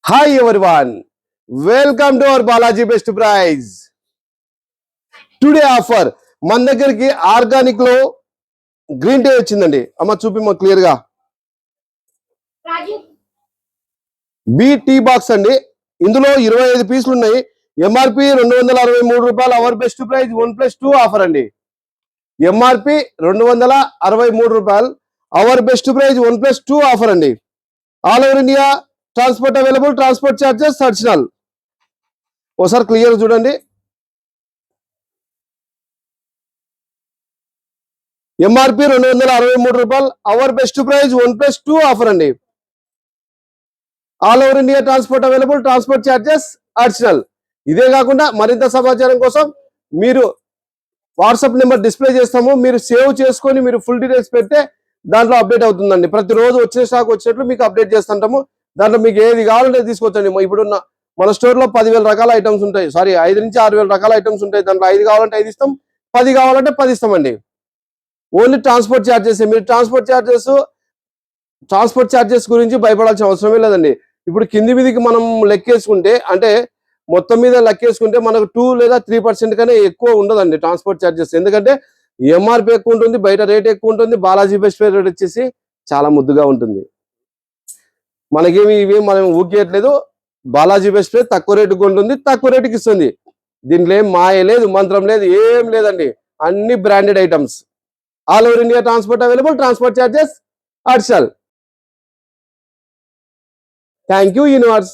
Hi everyone, welcome to our Balaji Best Price. Today offer మన దగ్గరికి organic లో green tea వచ్చిందండి. అమ్మ చూపి మా క్లియర్ గా. బి టీ బాక్స్ అండి. ఇందులో 25 పీసులు ఉన్నాయి. ఎంఆర్పి 263 రూపాయలు. అవర్ బెస్ట్ ప్రైస్ 1+2 ఆఫర్ అండి. ఎంఆర్పి 263 రూపాయలు. అవర్ బెస్ట్ ప్రైస్ 1+2 ఆఫర్ అండి. All over India transport available. Transport charges additional. ఒకసారి క్లియర్ చూడండి. ఎంఆర్పి 263 రూపాయలు. అవర్ బెస్ట్ ప్రైస్ 1+2 ఆఫర్ అండి. All over India transport available. Transport charges additional. ఇదే కాకుండా మరింత సమాచారం కోసం మీరు వాట్సాప్ నెంబర్ డిస్ప్లే చేస్తాము. మీరు సేవ్ చేసుకొని మీరు ఫుల్ డీటెయిల్స్ పెడితే దాంట్లో అప్డేట్ అవుతుందండి. ప్రతిరోజు వచ్చే స్టాక్ వచ్చినట్లు మీకు అప్డేట్ చేస్తుంటాము. దాంట్లో మీకు ఏది కావాలంటే తీసుకోవచ్చండి. ఇప్పుడున్న మన స్టోర్లో 10,000 రకాల ఐటమ్స్ ఉంటాయి. 5 నుంచి 6,000 రకాల ఐటమ్స్ ఉంటాయి. దాంట్లో 5 కావాలంటే 5 ఇస్తాం, 10 కావాలంటే 10 ఇస్తామండి. Only transport charges. మీరు ట్రాన్స్పోర్ట్ ఛార్జెస్ గురించి భయపడాల్సిన అవసరమే లేదండి. ఇప్పుడు కింది మీదకి మనం లెక్కేసుకుంటే, అంటే మొత్తం మీద లెక్కేసుకుంటే మనకు 2 లేదా 3% కన్నా ఎక్కువ ఉండదండి ట్రాన్స్పోర్ట్ ఛార్జెస్. ఎందుకంటే ఎంఆర్పి ఎక్కువ ఉంటుంది, బయట రేట్ ఎక్కువ ఉంటుంది. బాలాజీ బెస్ట్ రేట్ వచ్చేసి చాలా ముద్దుగా ఉంటుంది. ఇవి మనం ఊకేయట్లేదు. బాలాజీ బెస్ట్ రేట్ తక్కువ రేటుకు ఉంటుంది, తక్కువ రేటుకి ఇస్తుంది. దీంట్లో ఏం మాయ లేదు, మంత్రం లేదు, ఏం లేదండి. అన్ని branded items. All over India transport available. Transport charges additional. Thank you universe.